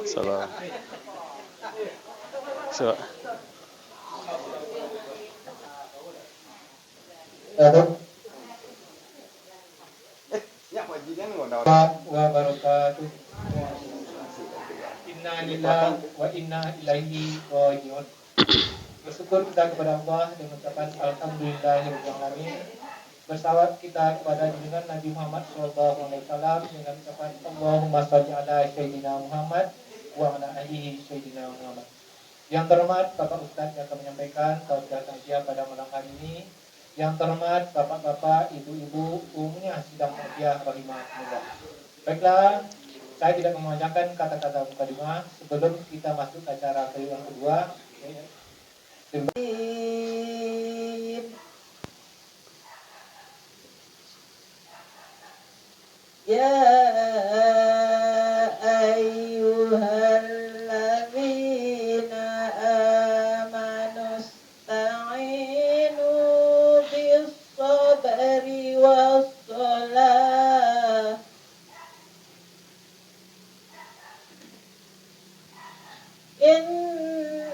Salam. So, wabarakatuh. Inna lillahi wa inna ilaihi raji'un. Bersyukur kita kepada Allah dan mengucapkan alhamdulillahirobbilalamin. Bersalawat kita kepada junjungan Nabi Muhammad SAW dengan ucapan Allahumma sholli ala sayyidina Muhammad wa ala alihi sayyidina Muhammad. Yang terhormat Bapak Ustadz yang akan menyampaikan tausiah takziah pada malam hari ini. Yang terhormat Bapak-bapak, Ibu-ibu, umumnya sidang takziah rahimahumullah. Baiklah, saya tidak memanjangkan kata-kata mukadimah sebelum kita masuk acara yang kedua. Ya ayyuhalladzina amanu ista'inu bis-sabri was-salah. Innallaha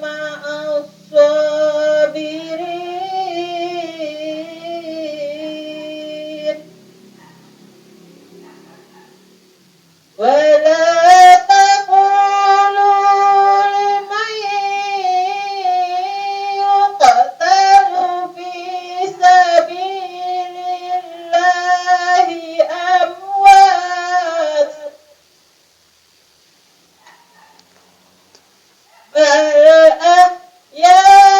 ma'as-sabirin. ولا تقولوا لمن يقتل في سبيل الله أموات بل أحياء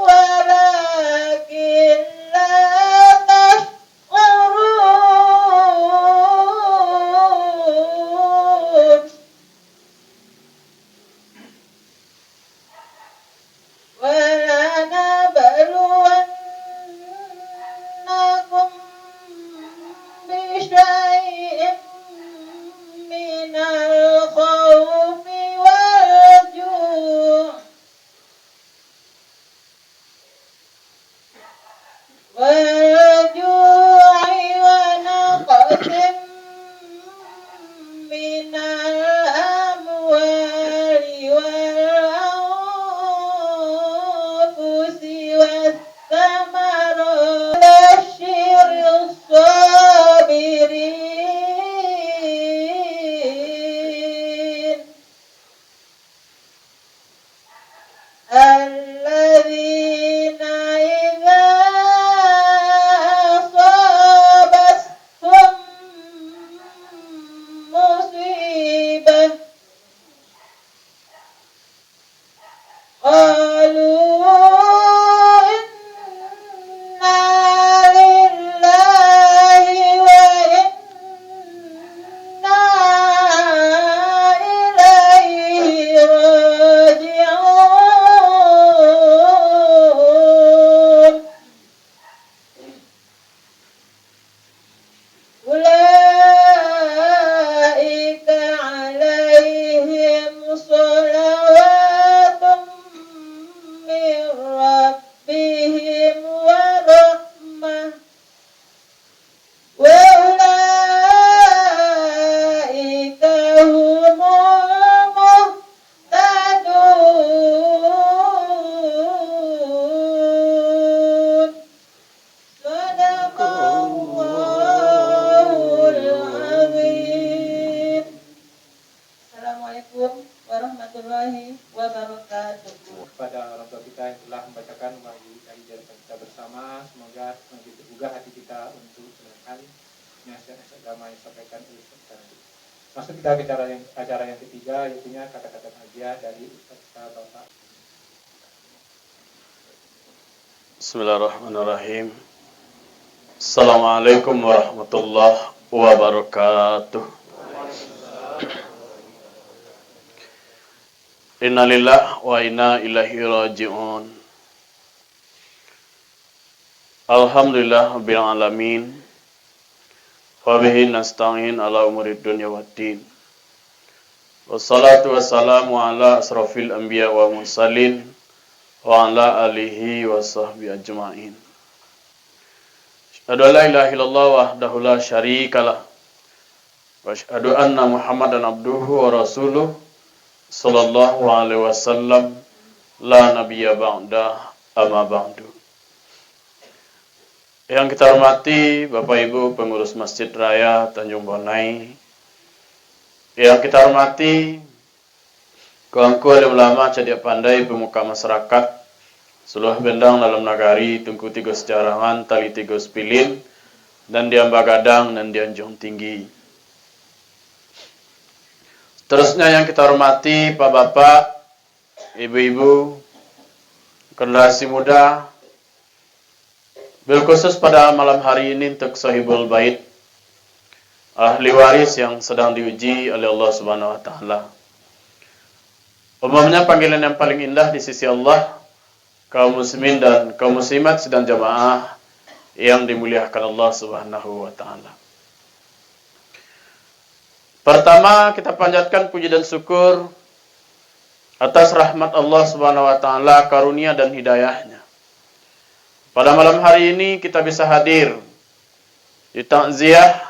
ولكن لا تشعرون. ولنبلونكم بشيء من الخوف والجوع ونقص من الأموال والأنفس والثمرات وبشر الصابرين الذين إذا أصابتهم مصيبة قالوا إنا لله وإنا إليه راجعون. أولئك عليهم صلوات من ربهم ورحمة وأولئك هم المهتدون. صدق Allahul Azim. Assalamualaikum warahmatullahi wabarakatuh. Kepada orang tua kita yang telah membacakan dari kita bersama, semoga semakin tergugah hati kita untuk mendengarkan nasihat-nasihat agama yang disampaikan oleh Ustaz. Masuk kita ke acara yang ketiga, yaitu kata-kata takziah dari Ustaz kita Bapak. Bismillahirrahmanirrahim. Assalamualaikum warahmatullahi wabarakatuh. Innalillahi wa inna ilaihi raji'un. Alhamdulillah rabbil alamin. Wa bihi nasta'in ala umurid dunya waddin. Wassalatu wassalamu ala asrafil anbiya wa mursalin wa ala alihi wa sahbihi ajma'in. Asyhadu an la ilaha illallah wahdahu la syarikalah. Wa asyhadu anna Muhammadan abduhu wa rasuluh sallallahu alaihi wasallam la nabiyya ba'da amma ba'du. Yang kita hormati Bapak Ibu pengurus Masjid Raya Tanjung Bonai, yang kita hormati kawan-kawan alim ulama cerdik pandai pemuka masyarakat seluruh bendang dalam nagari Tungku Tigo Sejarahan Tali Tigo Sepilin dan di Ambagadang dan di Anjung Tinggi. Terusnya yang kita hormati Pak Bapak, Ibu-ibu, generasi muda, bil khusus pada malam hari ini untuk sahibul bait, ahli waris yang sedang diuji oleh Allah Subhanahu wa taala. Umumnya panggilan yang paling indah di sisi Allah, kaum muslimin dan kaum muslimat sedang jamaah yang dimuliakan Allah Subhanahu wa taala. Pertama, kita panjatkan puji dan syukur atas rahmat Allah Subhanahu wa taala, karunia dan hidayahnya. Pada malam hari ini kita bisa hadir di takziah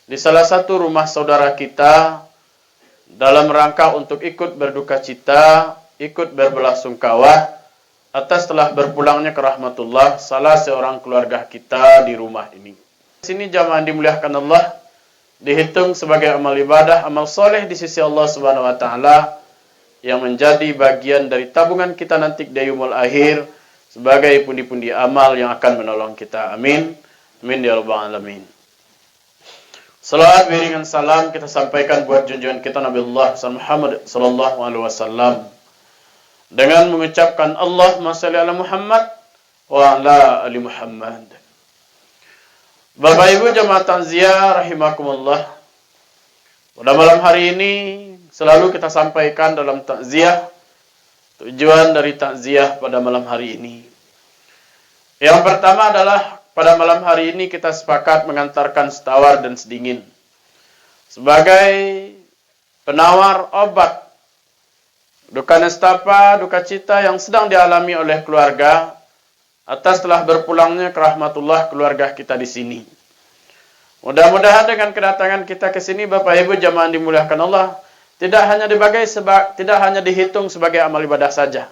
di salah satu rumah saudara kita dalam rangka untuk ikut berduka cita, ikut berbelasungkawa atas telah berpulangnya ke rahmatullah salah seorang keluarga kita di rumah ini. Di sini jamaah dimuliakan Allah dihitung sebagai amal ibadah, amal soleh di sisi Allah Subhanahu wa taala yang menjadi bagian dari tabungan kita nanti di yaumul akhir sebagai pundi-pundi amal yang akan menolong kita. Amin. Amin ya rabbal alamin. Salawat beriringan salam kita sampaikan buat junjungan kita Nabi Allah Muhammad sallallahu alaihi wasallam dengan mengucapkan Allahumma shalli ala Muhammad wa ala ali Muhammad. Bapak Ibu jamaah takziah rahimakumullah. Pada malam hari ini selalu kita sampaikan dalam takziah tujuan dari takziah pada malam hari ini. Yang pertama adalah pada malam hari ini kita sepakat mengantarkan setawar dan sedingin sebagai penawar obat duka nestapa, duka cita yang sedang dialami oleh keluarga atas telah berpulangnya ke rahmatullah keluarga kita di sini. Mudah-mudahan dengan kedatangan kita ke sini Bapak Ibu jamaah dimuliakan Allah tidak hanya dihitung sebagai amal ibadah saja,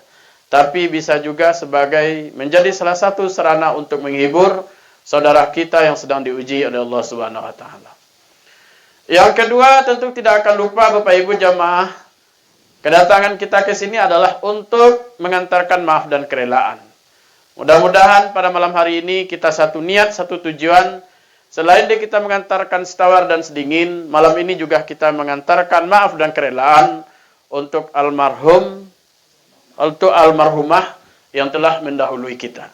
tapi bisa juga sebagai menjadi salah satu sarana untuk menghibur saudara kita yang sedang diuji oleh Allah Subhanahu wa taala. Yang kedua, tentu tidak akan lupa Bapak Ibu jamaah, kedatangan kita ke sini adalah untuk mengantarkan maaf dan kerelaan. Mudah-mudahan pada malam hari ini kita satu niat, satu tujuan. Selain kita mengantarkan setawar dan sedingin, malam ini juga kita mengantarkan maaf dan kerelaan untuk almarhum, untuk almarhumah yang telah mendahului kita.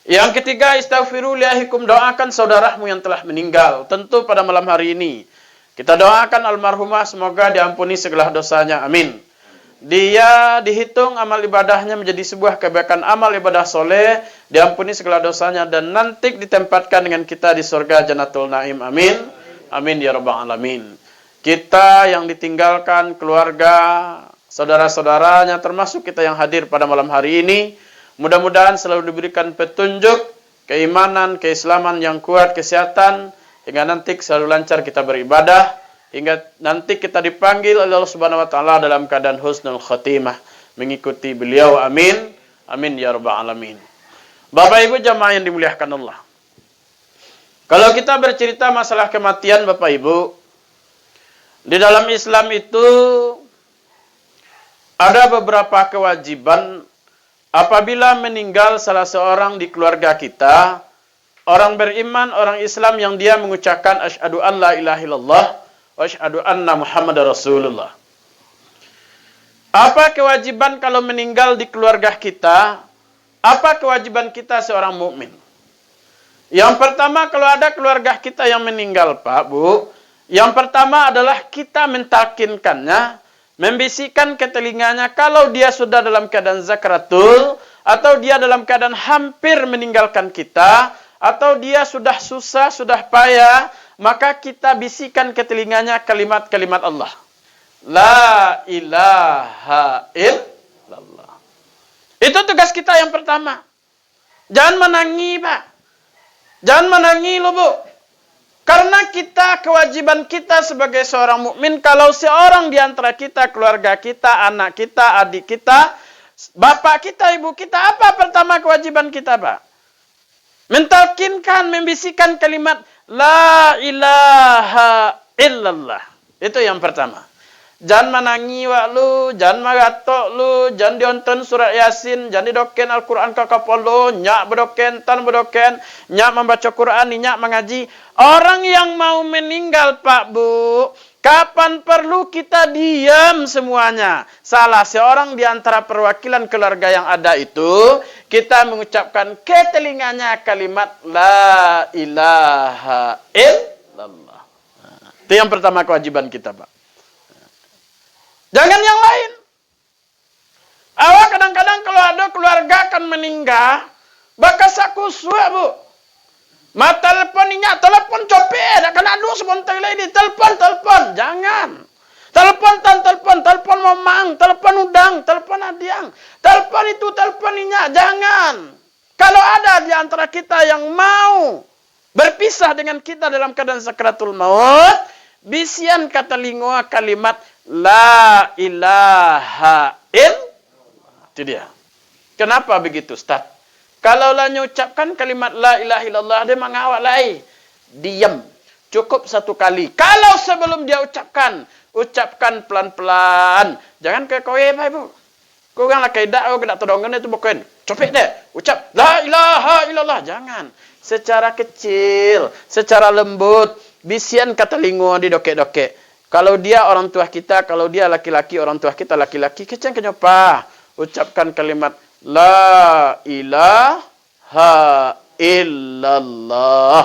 Yang ketiga, istaghfiru liahikum, doakan saudaramu yang telah meninggal. Tentu pada malam hari ini kita doakan almarhumah semoga diampuni segala dosanya. Amin. Dia dihitung amal ibadahnya menjadi sebuah kebaikan amal ibadah soleh, diampuni segala dosanya dan nanti ditempatkan dengan kita di surga Jannatul Naim. Amin. Amin ya rabbal alamin. Kita yang ditinggalkan keluarga, saudara-saudaranya termasuk kita yang hadir pada malam hari ini, mudah-mudahan selalu diberikan petunjuk, keimanan, keislaman yang kuat, kesehatan hingga nanti selalu lancar kita beribadah. Hingga nanti kita dipanggil oleh Allah Subhanahu wa taala dalam keadaan husnul khatimah mengikuti beliau. Amin. Amin ya rabbal alamin. Bapak Ibu jamaah yang dimuliakan Allah. Kalau kita bercerita masalah kematian Bapak Ibu, di dalam Islam itu ada beberapa kewajiban apabila meninggal salah seorang di keluarga kita, orang beriman, orang Islam yang dia mengucapkan asyhadu an la ilaha illallah wa asyhadu anna Muhammadar Rasulullah. Apa kewajiban kalau meninggal di keluarga kita? Apa kewajiban kita seorang mukmin? Yang pertama, kalau ada keluarga kita yang meninggal, Pak, Bu, yang pertama adalah kita mentalkinkannya, membisikkan ke telinganya kalau dia sudah dalam keadaan zakratul, atau dia dalam keadaan hampir meninggalkan kita, atau dia sudah susah, sudah payah, maka kita bisikan ke telinganya kalimat-kalimat Allah. La ilaha illallah. Itu tugas kita yang pertama. Jangan menangi, Pak. Jangan menangi lo, Bu. Karena kewajiban kita sebagai seorang mukmin, kalau seorang di antara kita, keluarga kita, anak kita, adik kita, bapak kita, ibu kita, apa pertama kewajiban kita, Pak? Mentalkinkan, membisikkan kalimat La ilaha illallah. Itu yang pertama. Jangan menangi wak lu, jangan magatok lu, jangan dionton surat Yasin, jangan didoken Al-Quran kakapol lu, nyak bedoken, tan bedoken, nyak membaca Quran, nyak mengaji. Orang yang mau meninggal, Pak Bu, kapan perlu kita diam semuanya? Salah seorang di antara perwakilan keluarga yang ada itu, kita mengucapkan ke telinganya kalimat La ilaha illallah. Itu yang pertama kewajiban kita, Pak. Jangan yang lain. Awak kadang-kadang kalau ada keluarga akan meninggal, bakas aku suah, Bu. Ma telepon inya, telepon copet, akan adu sebentar lagi, telepon. Jangan. Telepon momang, telepon udang, telepon adiang. Telepon itu, telepon inya, jangan. Kalau ada di antara kita yang mau berpisah dengan kita dalam keadaan sakratul maut, bisian kata lingoa kalimat La ilaha illallah. Itu dia. Kenapa begitu, Ustaz? Kalau lah ucapkan kalimat La ilaha illallah, dia mengawak lai. Diam. Cukup satu kali. Kalau sebelum dia ucapkan pelan-pelan. Jangan ke kowe, Pak Ibu. Kau orang lah kaidah, kau kena todongan itu bukan. Copet deh. Ucap La ilaha illallah. Jangan. Secara kecil. Secara lembut. Bisian kata lingo di dokek-dokek. Kalau dia orang tua kita, kalau dia laki-laki, orang tua kita laki-laki, keceng kenapa? Ucapkan kalimat La ilaha illallah.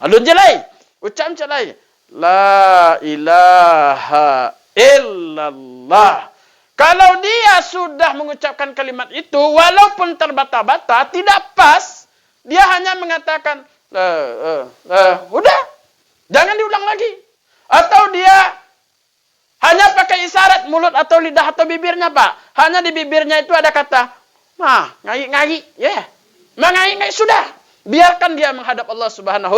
Alun jelai. Ucap jelai. La ilaha illallah. Kalau dia sudah mengucapkan kalimat itu, walaupun terbata-bata, tidak pas, dia hanya mengatakan, udah, jangan diulang lagi. Atau dia hanya pakai isyarat mulut atau lidah atau bibirnya, Pak. Hanya di bibirnya itu ada kata, ngai-ngai, ya. Mengai-ngai sudah. Biarkan dia menghadap Allah Subhanahu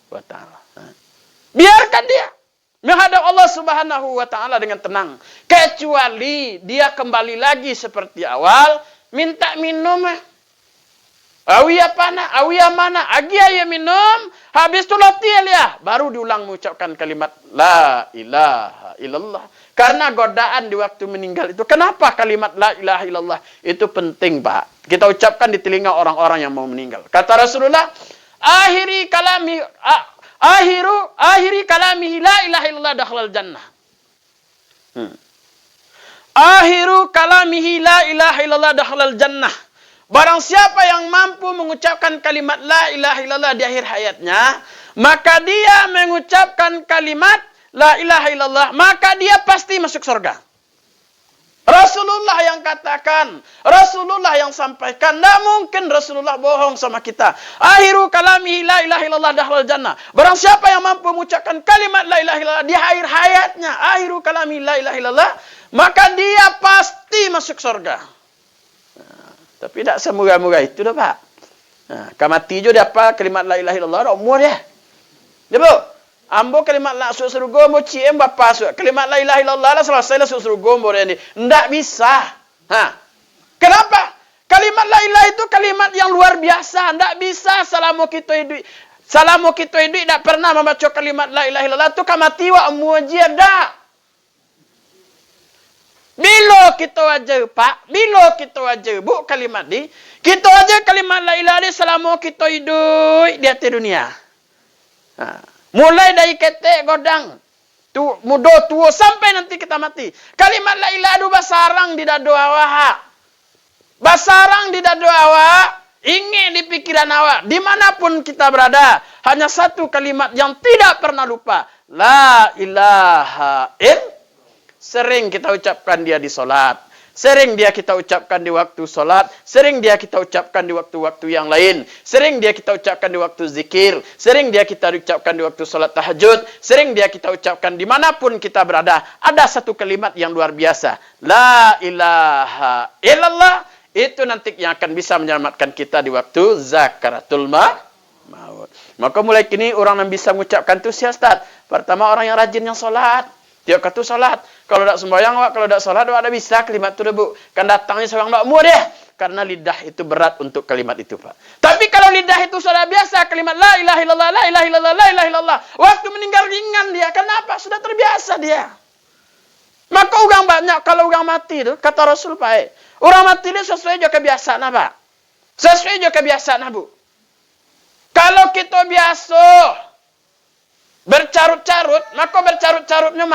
wa Ta'ala. Biarkan dia menghadap Allah Subhanahu wa Ta'ala dengan tenang. Kecuali dia kembali lagi seperti awal, minta minum. Awiyah mana, agia minum, habis itu lotiel ya, baru diulang mengucapkan kalimat La ilaha illallah. Karena godaan di waktu meninggal itu, kenapa kalimat La ilaha illallah itu penting, Pak? Kita ucapkan di telinga orang-orang yang mau meninggal. Kata Rasulullah, akhiri kalamihi la ilaha illallah dakhalal jannah. Akhiru kalamihi la ilaha illallah dakhalal jannah. Barang siapa yang mampu mengucapkan kalimat La ilaha illallah di akhir hayatnya, maka dia mengucapkan kalimat La ilaha illallah, maka dia pasti masuk surga. Rasulullah yang katakan, Rasulullah yang sampaikan, tidak mungkin Rasulullah bohong sama kita. Akhiru kalamihi la ilaha illallah dakhalal jannah. Barang siapa yang mampu mengucapkan kalimat La ilaha illallah di akhir hayatnya, akhiru kalamihi la ilaha illallah, maka dia pasti masuk surga. Tapi tidak semoga-moga itu dah, Pak. Kamati jo dia apa kalimat La ilaha illallah dah umur dia. Dia, Bu. Ambo kalimat La surga mo ciem bapa su. Kalimat La ilaha illallah lah selesai lah surga mo ini. Tidak bisa. Kenapa? Kalimat La ilaha itu kalimat yang luar biasa. Tidak bisa selama kita hidup tidak pernah membaca kalimat La ilaha illallah tu kamati wa umur dia dah. Bila kita aja, Pak, bila kita aja, Bu, kalimat ni, kita aja kalimat La ilaha illallah selama kita hidup di atas dunia. Mulai dari ketek godang, muda tua sampai nanti kita mati. Kalimat La ilaha illallah basarang di dada awak. Basarang di dada awak, ingin di pikiran awak, dimanapun kita berada, hanya satu kalimat yang tidak pernah lupa. La ilaha illallah. Sering kita ucapkan dia di solat. Sering dia kita ucapkan di waktu solat. Sering dia kita ucapkan di waktu-waktu yang lain. Sering dia kita ucapkan di waktu zikir. Sering dia kita ucapkan di waktu solat tahajud. Sering dia kita ucapkan dimanapun kita berada. Ada satu kalimat yang luar biasa. La ilaha illallah. Itu nanti yang akan bisa menyelamatkan kita di waktu zakaratul maut. Maka mulai kini orang yang bisa mengucapkan itu siapa Ustaz? Pertama orang yang rajin yang solat. Tiap kata solat. Kalau tak sembahyang, kalau tak solat, tak bisa kalimat itu Bu. Kan datangnya seorang tak muat dia. Karena lidah itu berat untuk kalimat itu, Pak. Tapi kalau lidah itu sudah biasa, kalimat la ilaha illallah, la ilaha illallah, la ilaha illallah. Waktu meninggal ringan dia. Kenapa? Sudah terbiasa dia. Maka orang banyak, kalau orang mati itu, kata Rasul Pak, orang mati itu sesuai juga kebiasaan, Pak. Sesuai juga kebiasaan, Bu. Kalau kita biasa bercarut-carut, maka bercarut-carutnya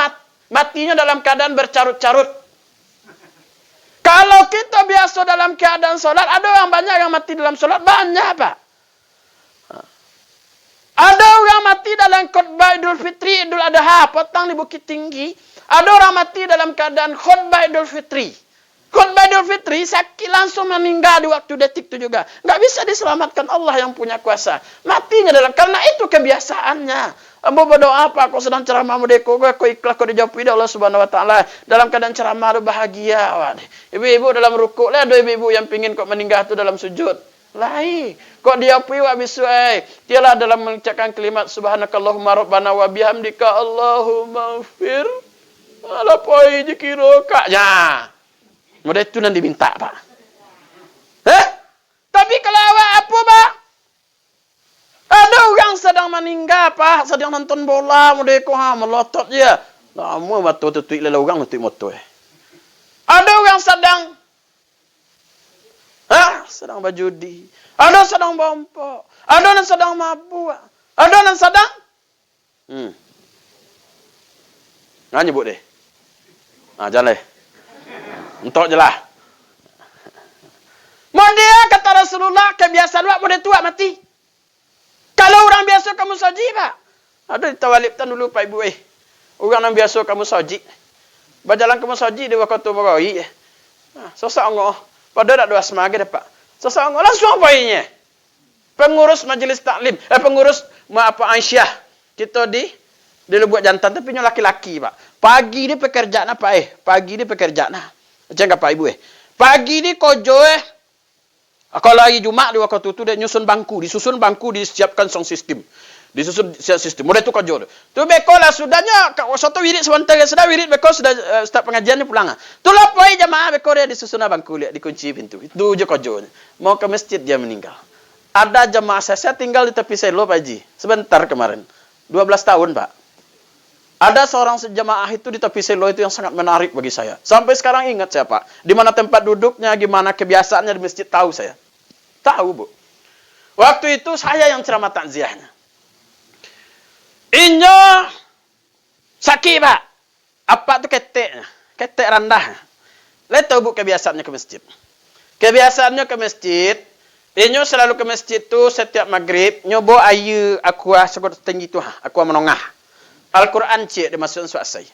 matinya dalam keadaan bercarut-carut. Kalau kita biasa dalam keadaan sholat, ada orang banyak yang mati dalam sholat, banyak Pak. Ada orang mati dalam khutbah Idul Fitri, Idul Adha, petang di Bukit Tinggi. Ada orang mati dalam keadaan khutbah Idul Fitri. Khutbah Idul Fitri, sakit langsung meninggal di waktu detik itu juga. Nggak bisa diselamatkan, Allah yang punya kuasa. Matinya dalam, karena itu kebiasaannya. Ambo berdoa apa? Kau sedang ceramah merdeka, kau ikhlas, kau dijawab oleh Allah Subhanahu Wa Taala. Dalam keadaan ceramah, bahagia. Ibu-ibu dalam rukuk, ada ibu-ibu yang pingin kau meninggal itu dalam sujud. Lain. Kok dia pui wa bisuai. Dialah dalam mengucapkan kalimat subhanakallahumma rabbana wa bihamdika Allahumma ighfir. Ala poi dikira kaknya. Mudah itu nanti diminta, Pak. Tapi kalau awak apa, Pak? Ada orang sedang meninggal, Pak. Sedang nonton bola, mudah kau melotot dia. Lama batu tutup lelah orang tutup motor. Ada orang sedang berjudi. Ada sedang bompok. Ada yang sedang mabuk. Ada yang sedang Nggak nyebut deh. Jalan deh. Untuk je lah. Dia kata Rasulullah, kebiasaan wak boleh tua mati. Kalau orang biasa kamu saji, Pak. Ada di tawalib tan dulu, Pak Ibu. Orang yang biasa kamu saji. Berjalan kamu saji, dia waktu beroi. Seseorang, pada tak dua semagi, Pak. Seseorang, langsung apa ini? Pengurus majlis taklim. Pengurus, Aisyah. Kita dia buat jantan, tapi punya laki-laki, Pak. Pagi dia pekerjaan apa, Pagi dia pekerjaan. Macam apa, Ibu, Pagi ni kojo, kalau hari Jumat dia waktu tu dia nyusun bangku, disusun bangku, disiapkan sound system. Disusun sistem. Mudah tu kojo. Tu bekolah sudahnya satu wirid sebentar sudah wirid beko sudah start pengajiannya pulang. Tu lapoi jamaah beko dia disusun bangku lihat dikunci pintu. Itu je kojo. Mau ke masjid dia meninggal. Ada jamaah saya tinggal di tepi selo Pak Haji. Sebentar kemarin. 12 tahun, Pak. Ada seorang jemaah itu di tepi selo itu yang sangat menarik bagi saya. Sampai sekarang ingat saya, Pak. Di mana tempat duduknya, gimana kebiasaannya di masjid, tahu saya. Tahu, Bu. Waktu itu saya yang ceramah takziahnya. Inyo sakit, Pak. Apa itu keteknya? Ketek rendah. Lihat tahu, Bu, kebiasaannya ke masjid. Kebiasaannya ke masjid, inyo selalu ke masjid itu setiap maghrib, nyobo ayu aqua sekut tinggi itu, aqua menengah. Al-Quran cik dimasukkan suasai.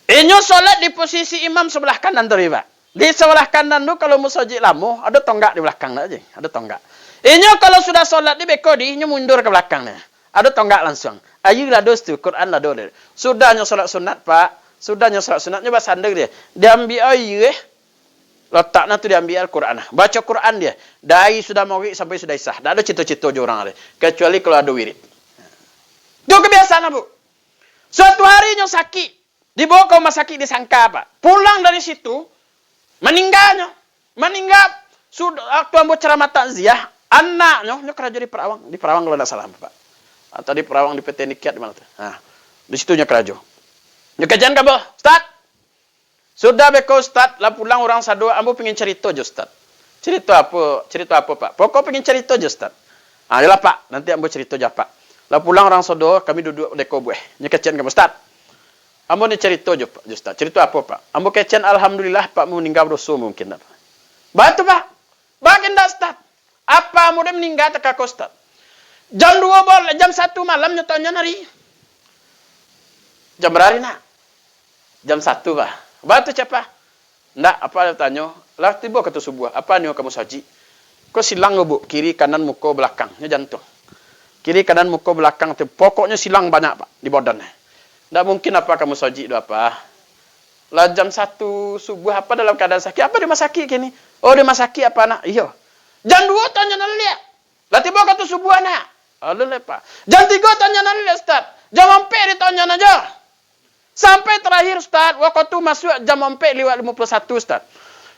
Inyo solat di posisi imam sebelah kanan tu, Pak. Di sebelah kanan tu kalau musajid lama, ada tonggak di belakang aja, ada tonggak. Inyo kalau sudah solat di bekodi, inyo mundur ke belakangnya. Ada tonggak langsung. Ayu lah dos tu, Quran lah dos. Sudahnya solat sunat, Pak. Sudahnya solat sunatnya bahasa sandar dia. Dia ambil ayu letaknya tu dia ambil Al-Quran. Baca Quran dia. Dari sudah maghrib sampai sudah isya. Tak ada cita-cita je orang ada. Kecuali kalau ada wirid. Itu kebiasaan, Bu. Suatu hari nyo sakit. Dibawa ke rumah sakit disangka, Pak. Pulang dari situ, meninggalnya. Meninggal. Sudah waktu ambo ceramah takziah, anaknya kerja di Perawang. Di Perawang kalau tidak salah, Pak. Atau di Perawang di PT Nikiat di mana tuh. Nah, di situ nya kerja. Nya kajian ka, Bu? Ustaz. Sudah beko Ustaz, lah pulang orang sado, ambo pengen cerita je, Ustaz. Cerita apa, Pak? Pokok pengen cerita je, Ustaz. Yalah, Pak. Nanti ambo cerita je, Pak. Lah pulang orang sado, kami duduk deko bueh. Nya kajian ka, Ustaz. Ambo ni cerita je, Pak. Ustaz. Cerita apa, Pak? Ambo kajian alhamdulillah Pak meninggal berdosa mungkin, Pak. Bantu, Pak. Baginda, Ustaz. Apa mudah meninggal tak kau, Ustaz? Jam 2 jam 1 malam nyatanya nari. Jam berapa nak? Jam 1, Pak. Batu siapa? Ndak, apa dia tanya? Lah tiba kata subuh. Apa ni kamu saji? Kau silang, Bu. Kiri kanan muka belakangnya jantung. Kiri kanan muka belakang tu. Pokoknya silang banyak, Pak, di badan. Ndak mungkin apa kamu saji itu apa? Lah jam 1 subuh apa dalam keadaan sakit? Apa dia sakit kini? Oh, dia sakit apa nak? Iya. Jam 2 tanya nak lihat. Lah tiba kata subuh nak. Alun lepa. Jam 3 tanya nani Ustaz. Jam 4 ditanya aja. Sampai terakhir Ustaz, waktu masuk jam 4 lewat 51 Ustaz.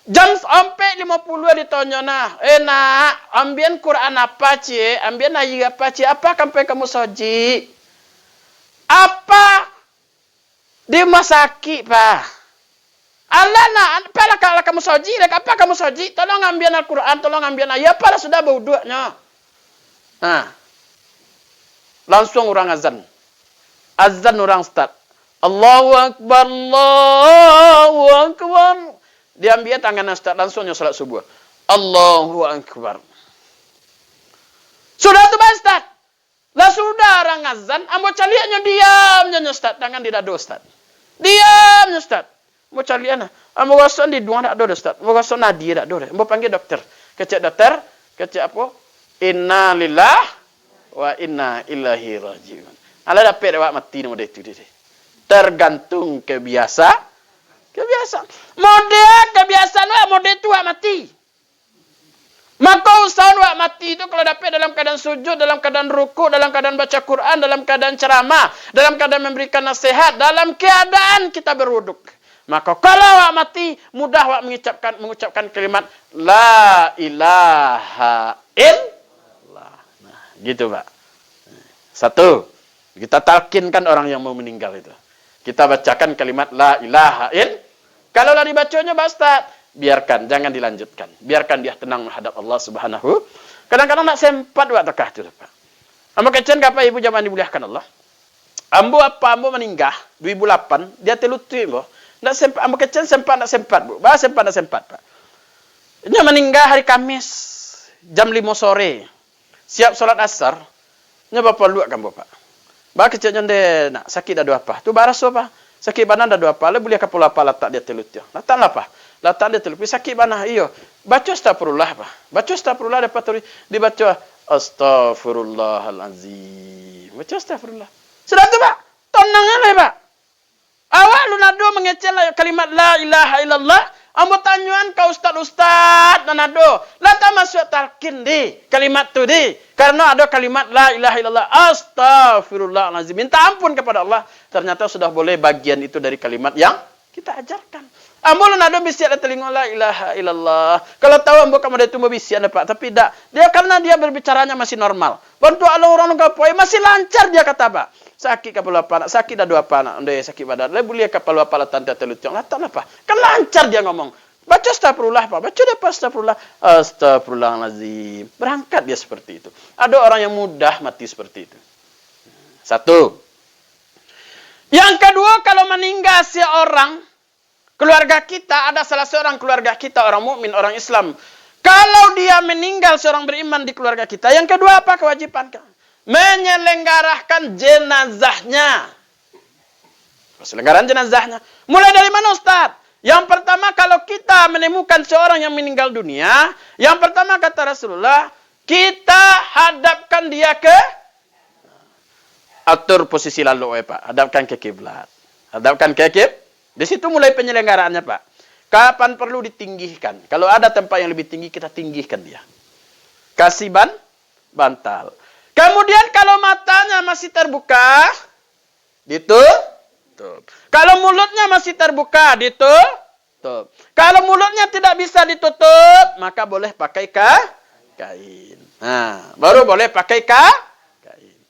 Jam 4.50 ditanya nah. Nak, ambian Quran apa cie? Ambian ayat apa cie? Apa sampai kamu soji? Apa di rumah sakit, Pak? Allah nak, apalah kalau kamu soji? Apa kamu soji? Tolong ambian Al-Quran, tolong ambian ayat. Apalah sudah bauduknya. Nah. Langsung orang azan. Azan orang Ustaz. Allahu Akbar, Allahu Akbar. Diambil tangan Ustaz, langsungnya salat subuh. Allahu Akbar. Sudah tu Ustaz. Lah sudah orang azan, ambo caliannya diamnya Ustaz, tangan di dada Ustaz. Diamnya Ustaz. Ambo calian, ambo wason di dua dak do Ustaz. Ambo wason nadi dak do. Ambo panggil dokter. Kecek dokter, kecek apa? Inna lillahi wa inna ilaihi rajiun. Ala dapat awak mati ni model itu dia. Tergantung kebiasaan. Model kebiasaan awak model tu awak mati. Maka usahawan awak mati itu kalau dapat dalam keadaan sujud, dalam keadaan ruku, dalam keadaan baca Quran, dalam keadaan ceramah, dalam keadaan memberikan nasihat, dalam keadaan kita berwuduk. Maka kalau awak mati, mudah awak mengucapkan kalimat la ilaha illallah. Nah, gitu Pak. Satu, kita talkinkan orang yang mau meninggal itu. Kita bacakan kalimat la ilaha illallah. Kalau lah dibacanya Ustaz, biarkan, jangan dilanjutkan. Biarkan dia tenang menghadap Allah Subhanahu. Kadang-kadang nak sempat buat tekah tu Pak. Ambo kecen kapa ibu zaman dimuliakan Allah. Ambo meninggal 2008, dia telutu Ambo. Nak sempat ambo kecen sempat nak sempat Bu. Bah sempat nak sempat Pak. Dia meninggal hari Kamis jam 5 sore. Siap solat asar. Nya bapa luak kan Pak. Bah kecen de nak sakit ada apa? Tu baras apa? Sakit badan ada apa? Le boleh kapula apa letak dia telutu. Letak apa? Letak dia telutu sakit banah iyo. Baca astagfirullah Pak. Baca astagfirullah dapat dibaca astagfirullahalazim. Baca astagfirullah. Sudah tu Pak. Tenang lah Pak. Awak lu nado mengecel kalimat la ilaha illallah. Ambo tanyuan ka ustaz nado. Lata masuk talqin di kalimat tu di. Karena ada kalimat la ilaha illallah. Astagfirullahalazim. Minta ampun kepada Allah. Ternyata sudah boleh bagian itu dari kalimat yang kita ajarkan. Ambo lu nado bisiat telinga la ilaha illallah. Kalau tahu ambo kamu itu mau bisiat Pak, tapi tidak. Dia karena dia berbicaranya masih normal. Bantu Allah orang gapoy masih lancar dia kata Pak. Sakit kapal apa nak? Sakit dah dua apa nak? Ndai sakit badan. Le boleh kapal apa lah tanda telucong. Lah tak apa. Kan lancar dia ngomong. Baca astagfirullah Pak. Baca dia pas astagfirullah. Astagfirullahalazim. Berangkat dia seperti itu. Ada orang yang mudah mati seperti itu. Satu. Yang kedua, kalau meninggal seorang keluarga kita, ada salah seorang keluarga kita orang mukmin, orang Islam. Kalau dia meninggal seorang beriman di keluarga kita, yang kedua apa kewajiban? Menyelenggarakan jenazahnya. Penyelenggaraan jenazahnya. Mulai dari mana Ustaz? Yang pertama kalau kita menemukan seorang yang meninggal dunia, yang pertama kata Rasulullah, kita hadapkan dia ke atur posisi lalu Pak. Hadapkan ke kiblat. Hadapkan ke kiblat. Di situ mulai penyelenggaraannya Pak. Kapan perlu ditinggikan? Kalau ada tempat yang lebih tinggi kita tinggikan dia. Kasih bantal. Kemudian kalau matanya masih terbuka, ditutup. Kalau mulutnya masih terbuka, ditutup. Kalau mulutnya tidak bisa ditutup, maka boleh pakai kain. Nah, baru boleh pakai kain.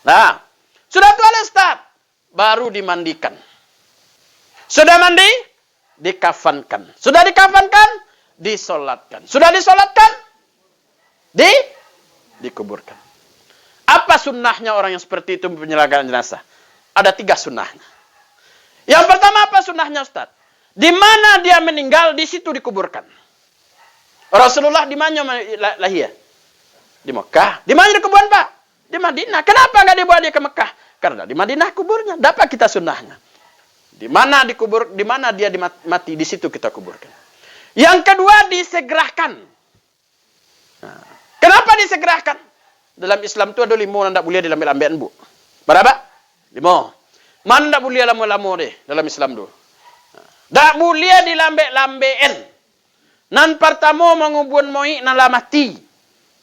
Nah, sudah tua Ustaz, baru dimandikan. Sudah mandi, dikafankan. Sudah dikafankan, disolatkan. Sudah disolatkan, dikuburkan. Apa sunnahnya orang yang seperti itu penyelenggaraan jenazah? Ada 3 sunnahnya. Yang pertama apa sunnahnya Ustaz? Di mana dia meninggal, di situ dikuburkan. Rasulullah di mana lahir? Di Mekah. Di mana dikuburkan Pak? Di Madinah. Kenapa enggak dibawa dia ke Mekah? Karena di Madinah kuburnya. Dapat kita sunnahnya. Di mana dikubur, di mana dia mati, di situ kita kuburkan. Yang kedua disegerakan. Nah, kenapa disegerakan? Dalam Islam itu ada 5 yang tidak boleh dilambai-lambaian Bu. Berapa? 5. Mana tidak boleh lama-lama deh dalam Islam tu? Tak boleh dilambai-lambaian. Nan pertama mengubun moi nala mati.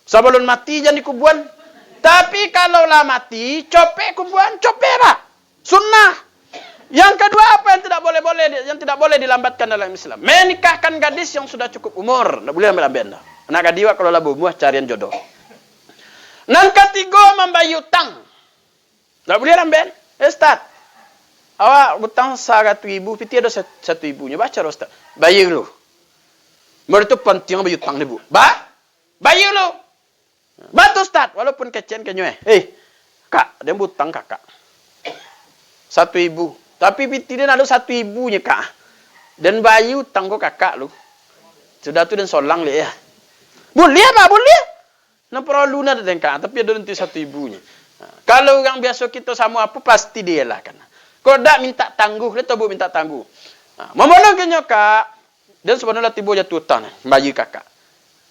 Sebelum mati jangan dikubuan. Tapi kalau lah mati, copek kuburan, copek pak. Sunnah. Yang kedua apa yang tidak boleh dilambatkan dalam Islam? Menikahkan gadis yang sudah cukup umur. Tidak boleh ambil dah. Anak gadiwa kalau lah berumur carian jodoh. Yang ketiga membayar utang. Tak boleh ambil. Ustaz, awak hutang 100,000, piti ada 1,000-nya. Baca Ustaz. Bayar lu. Mereka penting bayar utang ni bu. Bayar lu. Bantu Ustaz. Walaupun kecen kenyueh. Kak, dia hutang kakak. 1,000. Tapi piti dia nak ada 1,000-nya kak. Dan bayar utang kau kakak lu. Sudah tu dan solang le ya. Boleh apa? Boleh. Nak perlu nak ada kak. Tapi ada nanti 1,000-nya. Kalau orang biasa kita sama apa, pasti dia lah kan. Kalau tak minta tangguh, dia tahu minta tangguh. Membolong kenyo kak. Dan sebenarnya tiba jatuh hutang. Bayar kakak.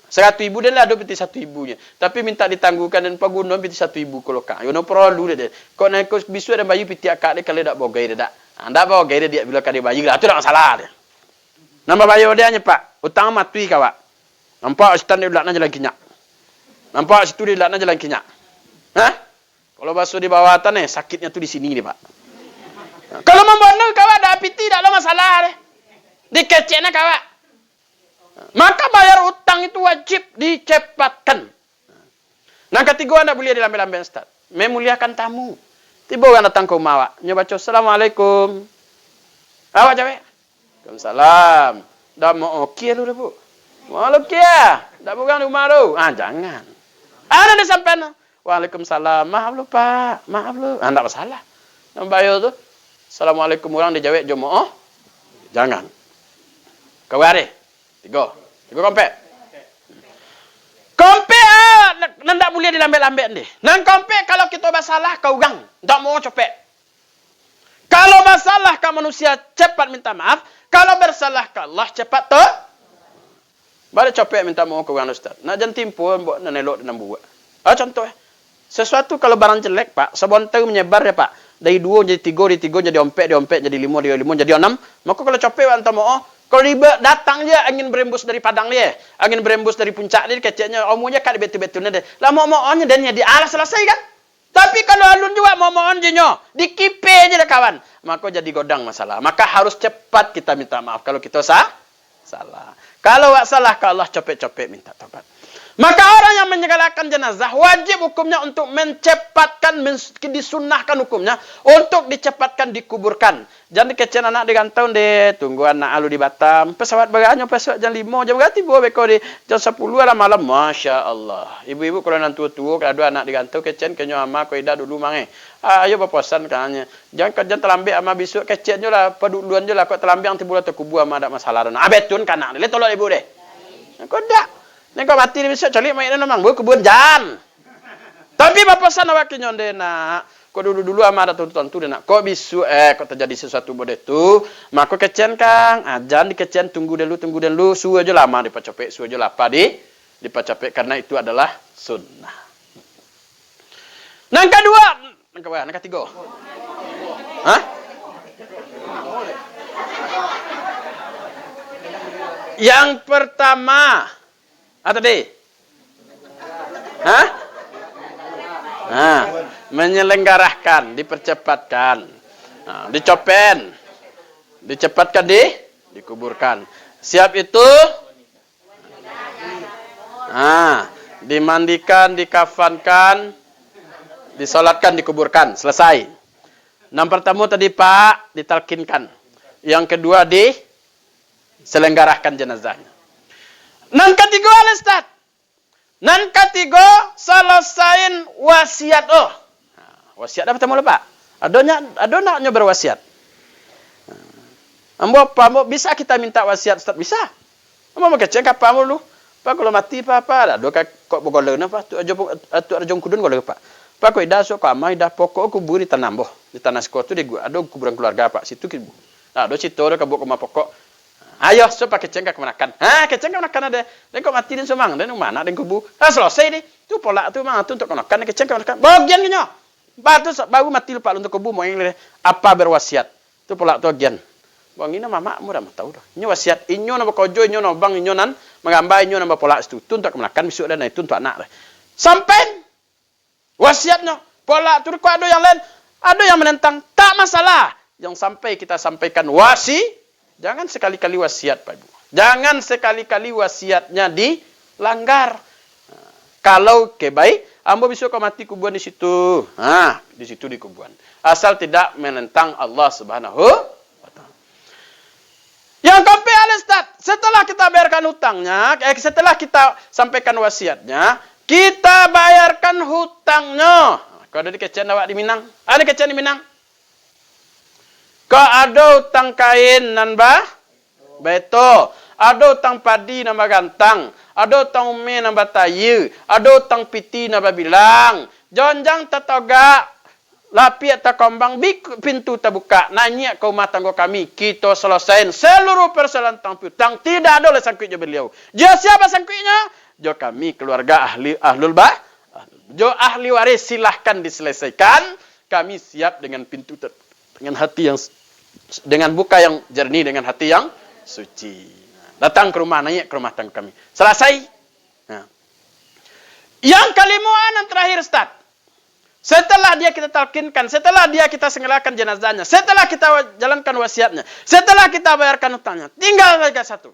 100,000 dia lah ada peti 1,000-nya. Tapi minta ditangguhkan dan paguna peti 1,000 kalau kak. Yo no perlu dia. Kau nak ikut bisu ada bayar peti akak dia kalau tak bogai dia tak. Tak bogai dia bila kau dia bayar lah. Itu tak masalah dia. Nama bayar dia hanya pak. Hutang mati kawak. Nampak stand dia belakang jalan kinyak. Nampak situ dia belakang jalan kinyak. Kalau basuh di bawah tanah, sakitnya tu di sini dia pak. Kalau membunuh kawak dah piti tak ada masalah dia. Dikeceknya kawak. Maka bayar utang itu wajib dicepatkan. Yang ketiga anda boleh dilambai-lambai Ustaz. Memuliakan tamu. Tiba orang datang ke rumah awak. Dia baca Assalamualaikum. Awak jawab. Waalaikumsalam. Dah mau okey lu dah bu. Mau okey ah. Dah bukan di rumah tu. Jangan. Ada dia sampai na. Waalaikumsalam. Maaf lu pak. Maaf lu. Tak masalah. Yang bayar tu. Assalamualaikum orang dia jawab jemaah. Jangan. Kau ada? Tiga kompet. Kompet tak boleh dilambat-lambat ni. Nang kompet kalau kita bersalah kau gang, tak mau copet. Kalau bersalah kau manusia cepat minta maaf, kalau bersalah kau Allah cepat tu. Balik copet minta maaf kau gang Ustaz. Nak jangan timpu buat nak elok dan buat. Contoh sesuatu kalau barang jelek pak, sebontai menyebar ya pak. Dari 2 jadi 3, dari 3 jadi 4, dari 4 jadi 5, dari 5 jadi 6. Maka kalau copet minta maaf, kalau riba datang je angin berembus dari padang dia, angin berembus dari puncak dia, keceknya omongnya kan betul-betulnya dia. Lah mau-maunya dan dia alas selesai kan? Tapi kalau alun juga mau-mauan je nyo, dikipe je dah kawan. Maka jadi godang masalah. Maka harus cepat kita minta maaf kalau kita salah. Kalau tak salah kalau Allah copet-copet minta taubat. Maka orang yang menyegalakan jenazah wajib hukumnya untuk mencepatkan, disunnahkan hukumnya untuk dicepatkan dikuburkan. Jangan dikecen anak digantung deh, tunggu anak alu di Batam. Pesawat baganya pesawat jam 5, jam berapa tiba beko di jam 10 lah malam. Masya Allah. Ibu-ibu kalau nanti tua kalau ada anak digantung kecen kenyo ama ko ida dulu mange. Ayo berposan kananya. Jangan terlambat ama besok kecen je lah, peduluan je lah kok terlambat tiba terkubur ama ada masalah. Betun kanak. Le tolong ibu deh. Kau dak. Ni kau mati ni besok cari main nama gue kebun jan. Tapi berpesan awak kinyon nak. Kau dulu ama ada tuntutan tu nak. Kau bisu kau terjadi sesuatu bode tu, maka kecen kang. Jangan dikecen tunggu dulu. Su aja lama dipacapek, su aja lapa dipacapek karena itu adalah sunnah. Yang kedua, yang ketiga. Yang pertama tadi? Menyelenggarakan, dipercepatkan, dicopen, dicepatkan, dikuburkan. Siap itu, dimandikan, dikafankan, disolatkan, dikuburkan. Selesai. Yang pertama tadi Pak, ditalkinkan. Yang kedua diselenggarakan jenazahnya. Nan ketiga Ustaz. Nan ketiga selesain wasiat. Wasiat apa tamu Pak? Ada naknya berwasiat. Ambo apa bisa kita minta wasiat Ustaz? Bisa. Ambo kecek apa lu? Pak kalau mati apa? Ada kok bogoleun apa? Tu ajong kudun goleu Pak. Pak ko ida sok amai dah pokok kubur di tanah boh. Di tanah sekolah tu ada kuburan keluarga Pak. Situ kibu. Ada situ ada kabuk koma pokok. Ayo, so pakai cengkak kemenakan. Kecengkak kemenakan ada. Dan kau mati dan semang. Dan mana? Dan kubu. Selesai ni. Tu pola tu mang. Tu untuk kemenakan. Kecengkak kemenakan. Bagian kenyo. Batu baru mati lupa untuk kubu. Mau yang apa berwasiat. Tu pola tu bagian. Bang ini mama mu dah tahu dah. Ini wasiat. Inyo nama kojo. Inyo nama bang. Inyo nan. Mengambai. Inyo nama pola itu. Tu untuk kemenakan. Besok dan itu untuk anak. Sampai. Wasiatnya, pola atur kok ada yang lain, ada yang menentang, tak masalah. Yang sampai kita sampaikan jangan sekali-kali wasiat Pak Ibu. Jangan sekali-kali wasiatnya dilanggar. Kalau kebaik, ambo bisa kau mati kuburan di situ. Di situ di kuburan. Asal tidak menentang Allah Subhanahu wa taala. Yang keempat, Ustaz, setelah kita bayarkan hutangnya, setelah kita sampaikan wasiatnya, kita bayarkan hutangnya. Kau ada di kecen awak di Minang? Ada kecen di Minang? Kau ada hutang kain nan beto, ada hutang padi nambah gantang, ada hutang ume nambah tayu, ada hutang piti nambah bilang, jonjang tatoga, lapi atau kombang, pintu terbuka, nanya kau matanggo kami, kita selesaikan seluruh persoalan tentang hutang, tidak ada oleh sangkuitnya beliau. Dia siapa sangkuitnya? Jo kami keluarga jo ahli waris, silahkan diselesaikan, kami siap dengan pintu dengan hati yang, dengan buka yang jernih, dengan hati yang suci. Datang ke rumah, naik ke rumah tangga kami. Selesai. Yang kelima yang terakhir, Ustaz. Setelah dia kita talkinkan, setelah dia kita senggalakan jenazahnya, setelah kita jalankan wasiatnya, setelah kita bayarkan hutangnya, tinggal lagi satu.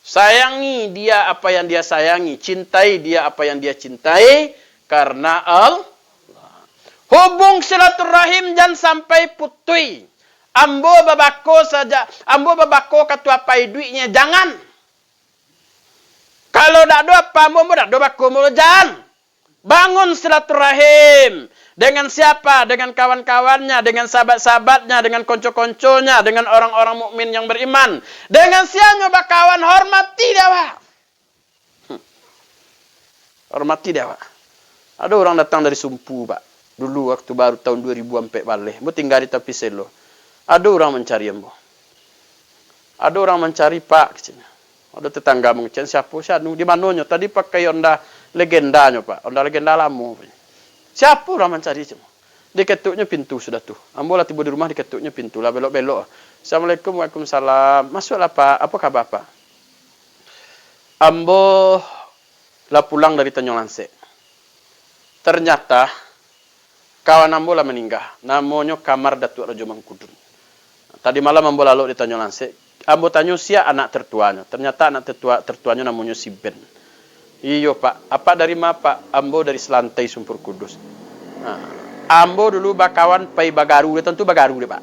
Sayangi dia apa yang dia sayangi, cintai dia apa yang dia cintai, karena Allah. Hubung silaturahim jangan sampai putui. Ambo babako saja, ambo babako ketua pai duitnya, jangan. Kalau dak do apa, ambo dak do bako mulu, jangan. Bangun silaturahim. Dengan siapa? Dengan kawan-kawannya, dengan sahabat-sahabatnya, dengan konco-konconya, dengan orang-orang mukmin yang beriman. Dengan siapa bakawan, hormati dia, Pak. Hormati dia, Pak. Ada orang datang dari Sumpu, Pak. Dulu waktu baru tahun 2004 balik. Mau tinggal di tepi selo. Ada orang mencari ambo. Ada orang mencari Pak. Ada tetangga mengecen siapa? Di mananya? Tadi pakai Honda legendanya Pak. Honda legenda lama. Siapa orang mencari? Diketuknya pintu sudah tuh. Ambo lah tiba di rumah diketuknya pintu lah, belok-belok. Assalamualaikum, waalaikumsalam. Masuklah Pak. Apa kabar Pak? Ambo lah pulang dari Tanjung Lansek. Ternyata kawan ambo lah meninggal. Namanya Kamar Datuk Rajo Mangkudun. Tadi malam ambo lalu di Tanjung Lansek. Ambo tanya sia anak tertuanya. Ternyata anak tertuanya namanya si Ben. Iyo Pak. Apa dari mana Pak? Ambo dari Selantai Sumpur Kudus. Ambo dulu bakawan pai Bagaru. Tentu Bagaru deh Pak.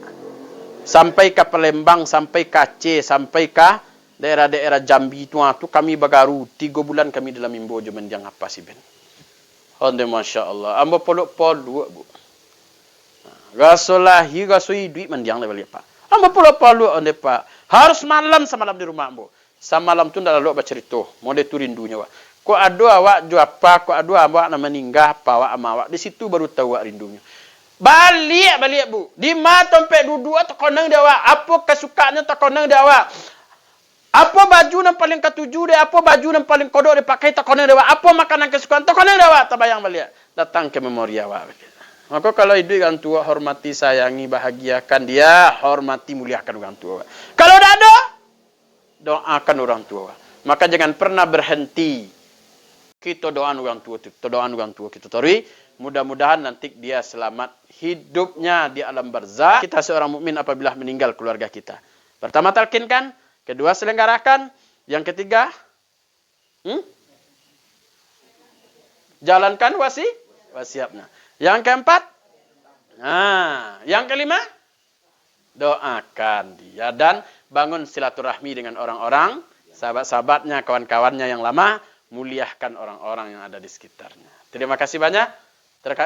Sampai ke Palembang, sampai ke Aceh, sampai ke daerah-daerah Jambi itu kami Bagaru. 3 bulan kami dalam imbo jaman yang apa si Ben. Onde Masya Allah. Ambo poluk-poluk Bu. Gasolahi gasoi duit mendiang level Pak. Ambo poluk-poluk onde Pak. Harus malam semalam di rumah ambo. Samalam tu ndak lalu baca cerita. Mau dia tu rindunya Pak. Kok ada awak jo apa? Kok ada awak nama ninggah apa awak ama awak. Di situ baru tahu awak rindunya. Balik Bu. Di mana tempat duduk atau koneng dia awak. Apa kesukaannya tak koneng dia awak. Apa baju yang paling ketujuh dia, apa baju yang paling kodok dia pakai tak koneng dia awak. Apa makanan kesukaan tak koneng dia awak. Tak bayang balik. Datang ke memori awak. Maka kalau hidup orang tua, hormati, sayangi, bahagiakan dia, hormati, muliakan orang tua. Kalau tidak ada, doakan orang tua. Maka jangan pernah berhenti. Kita doakan orang tua, kita tori. Mudah-mudahan nanti dia selamat hidupnya di alam barzakh. Kita seorang mukmin apabila meninggal keluarga kita. Pertama talkinkan, kedua selenggarakan, yang ketiga jalankan wasiatnya. Yang keempat, yang kelima, doakan dia dan bangun silaturahmi dengan orang-orang, sahabat-sahabatnya, kawan-kawannya yang lama, muliakan orang-orang yang ada di sekitarnya. Terima kasih banyak.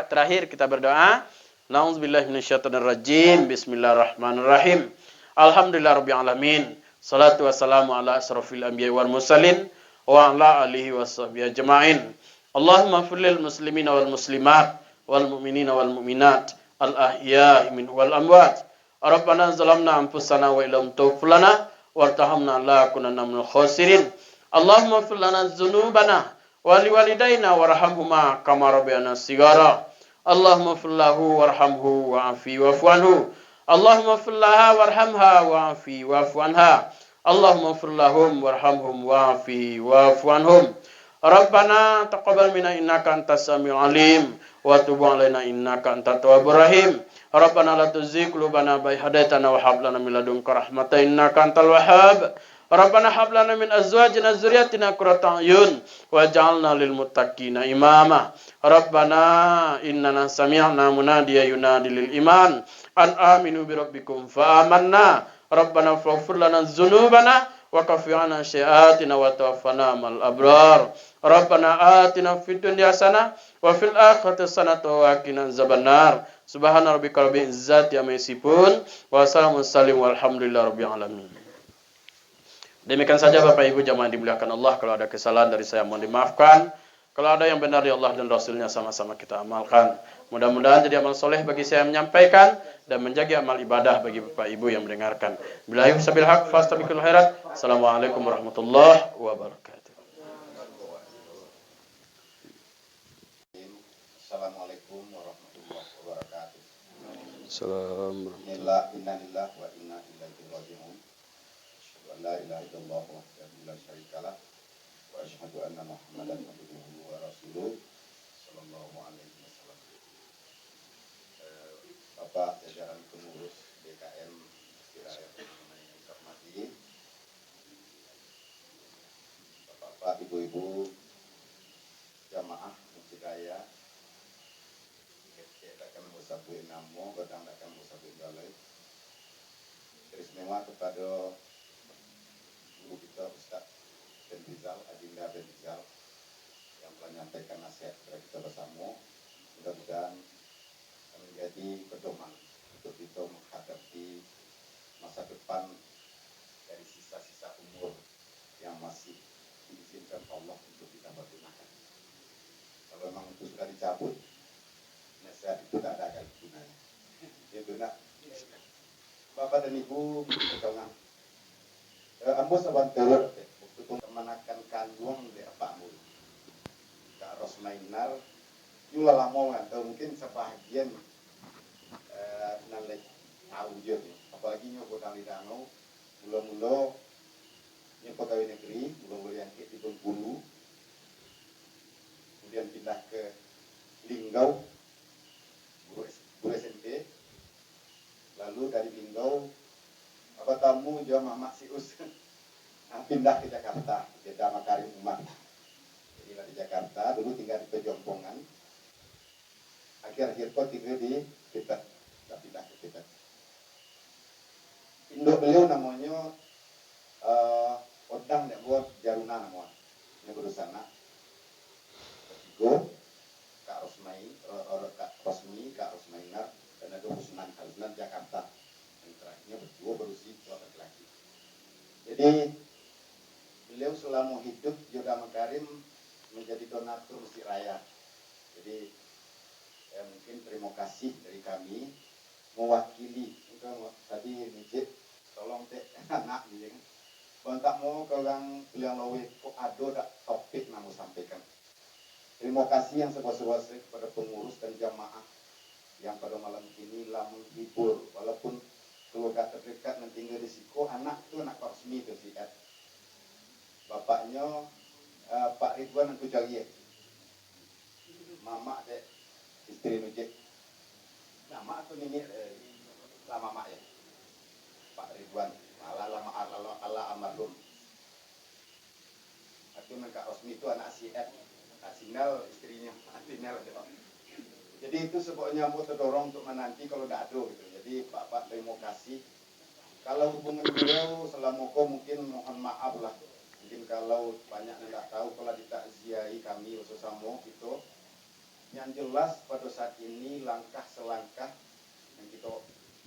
Terakhir kita berdoa. Nauzubillahi minasyaitonirrajim. Bismillahirrahmanirrahim. Alhamdulillahirabbil alamin. Salatu wassalamu ala asrofil anbiya'i wal mursalin wa ala alihi washabbihi ajma'in. Allahumma ighfir lil muslimina wal muslimat wal mu'minina wal mu'minat al ahya'i min wal amwat. Rabbana zalamna anfusana wa illam taghfir lana warhamna lanakunanna minal khasirin. Allahumma ighfir lana dzunubana wa liwalidayna warhamhuma kama rabbayana shighara. Allahumma ighfir lahu warhamhu wa'afi wa'fu anhu. Allahumma ighfir laha warhamha wa'afi wa'fu anha. Allahumma ighfir lahum warhamhum wa'afi wa'fu anhum. Rabbana taqabbal minna innaka antas samiul alim wa tub 'alaina innaka antat tawwabur rahim. Rabbana la tuzigh qulubana ba'da idh hadaitana wa hab lana min ladunka rahmatan innaka antal wahhab. Rabbana hab lana min azwajina dzurriyyatina qurrata a'yun waj'alna lil muttaqina imama. Rabbana innana sami'na munadiyan yunadi lil iman an aminu bi rabbikum fa amanna. Rabbana faghfir lana dzunubana wa kaffir 'anna sayyi'atina wa tawaffana ma'al abrar. Rabbana atina fid dunya hasanah wa fil akhirati hasanah wa qina adzabannar. Subhana rabbika rabbil izzati amma yasifun wa salamun salim walhamdulillahi rabbil alamin. Demikian saja Bapak Ibu jamaah dimuliakan Allah. Kalau ada kesalahan dari saya mohon dimaafkan. Kalau ada yang benar dari Allah dan Rasulnya sama-sama kita amalkan. Mudah-mudahan jadi amal soleh bagi saya yang menyampaikan dan menjaga amal ibadah bagi Bapak Ibu yang mendengarkan. Billahi wasabil haq fastabiqul khairat. Assalamualaikum warahmatullahi wabarakatuh. Assalamualaikum warahmatullahi wabarakatuh. Assalamualaikum. Innalillahi wa inna ilaihi raji'un. Asyhadu an la ilaha illallah wahdahu la syarikalah wa asyhadu anna Muhammadan abduhu wa rasuluh sallallahu alaihi wasallam. Bapak jajaran pengurus DKM Masjid yang dihormati, Bapak, Ibu-ibu, jamaah Masjid Raya, akan musabuin namo, kadang akan musabuin balai. Teristimewa kepada guru kita Ustaz Ben Rizal, Adinda Ben Rizal, yang telah menyampaikan nasihat kepada kita bersama. Mudah-mudahan menjadi pedoman untuk kita menghadapi masa depan dari sisa-sisa umur yang masih diizinkan Allah untuk kita pergunakan. Kalau memang itu sudah dicabut, nasihat itu tidak ada akan gunanya. Itu nak, Bapak dan Ibu, pertolongan. Ambo saban teror, untuk menakan kandung di apa mulu. Kak Rosmainar, juga lama atau mungkin sebahagian nalek tahu je, apalagi nyoba kali danau, mula-mula nyoba pegawai negeri, mula-mula yang di Bengkulu, kemudian pindah ke Linggau, guru SMP, lalu dari Linggau apa tamu juga Mama Sius pindah ke Jakarta, Jeddah Makarim Umar. Jadi di Jakarta, dulu tinggal di Pejompongan, akhir-akhir kok tinggal di Pitet, pindah ke Pitet. Induk beliau namanya Odang yang buat Jaruna namanya, ini berusaha ketiga. Kak Rosmi, Kak Rosmainar, dan ada Husnan Jakarta. Yang terakhirnya berdua berusia laki-laki. Jadi beliau selama hidup Jeddah Makarim menjadi donatur Masjid Raya. Jadi mungkin terima kasih dari kami mewakili. Tadi Mijit tolong teh anak gitu kan. Kalau tak mau kalau yang lawe kok ada tak topik namu sampaikan. Terima kasih yang sebesar-besar kepada pengurus dan jamaah yang pada malam ini lah menghibur, walaupun keluarga terdekat yang tinggal di Siko, anak itu anak resmi itu si Ed. Bapaknya Pak Ridwan yang Kujalia, mama dek istri Nujek, nama atau nini lah mama ya, Pak Ridwan, ala almarhum. Aku Kak Rosmi itu anak si Ed. Sinyal istrinya, sinyal. Jadi itu sebabnya mau terdorong untuk menanti kalau tidak ada gitu. Jadi Pak terima kasih. Kalau hubungan beliau selama kau mungkin mohon maaf lah. Mungkin kalau banyak yang tidak tahu kalau ditakziahi kami bersama gitu. Yang jelas pada saat ini langkah selangkah yang kita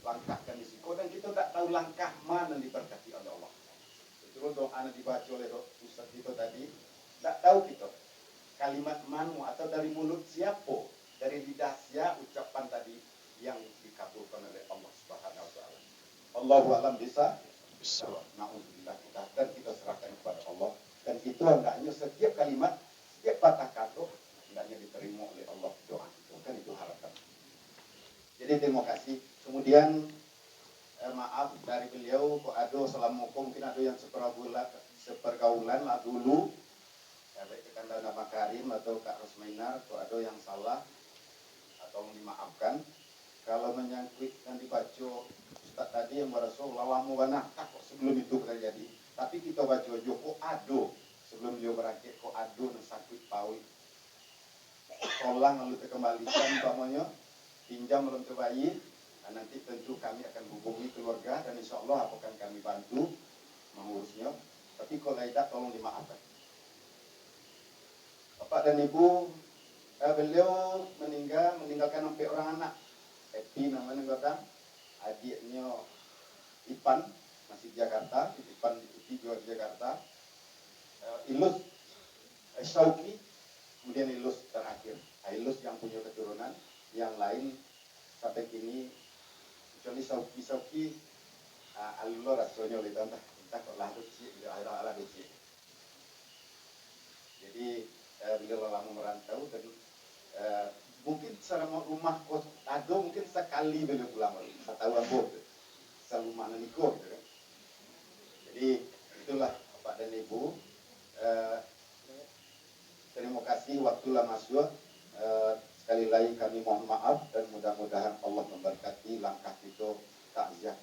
langkahkan di Siko dan kita tak tahu langkah mana yang diberkati oleh Allah. Itu doa yang dibaca oleh Ustaz kita tadi, tak tahu kita. Kalimat manu atau dari mulut siapa, dari lidah siapa ucapan tadi yang dikabulkan oleh Allah Subhanahu wa taala. Allahu a'lam bisa. Nauzubillah dan kita serahkan kepada Allah dan itu hendaknya setiap kalimat, setiap patah kata hendaknya diterima oleh Allah doa itu. Kan itu harapan. Jadi terima kasih. Kemudian maaf dari beliau kok ada selama mungkin ada yang sepergaulan lah dulu. Baik nama Karim atau Kak Rosmainar, kalau ada yang salah atau dimaafkan. Kalau menyangkut yang dibaca Ustaz tadi yang berasul lawamu banah, kok sebelum itu terjadi. Tapi kita baca Joko Ado sebelum dia berakit kok Ado dan sakit pawi. Tolong lalu terkembalikan umpamanya pinjam belum terbaik. Nah, nanti tentu kami akan hubungi keluarga dan insya Allah akan kami bantu mengurusnya. Tapi kalau tidak tolong dimaafkan. Bapak dan Ibu, beliau meninggalkan sampai orang anak. Happy namanya kata, adiknya Ipan masih di Jakarta, Ipan di Jakarta, Ilus Sauki, kemudian Ilus terakhir. Ilus yang punya keturunan, yang lain sampai kini kecuali Sauki alulur rasanya oleh tante, entah kok lah duci, ala duci. Jadi beliau lama merantau dan mungkin selama rumah kos ada mungkin sekali beliau pulang satu tahun selalu mana nikah gitu kan. Jadi itulah Bapak dan Ibu, terima kasih waktulah masuk. Sekali lagi kami mohon maaf dan mudah-mudahan Allah memberkati langkah kita takziah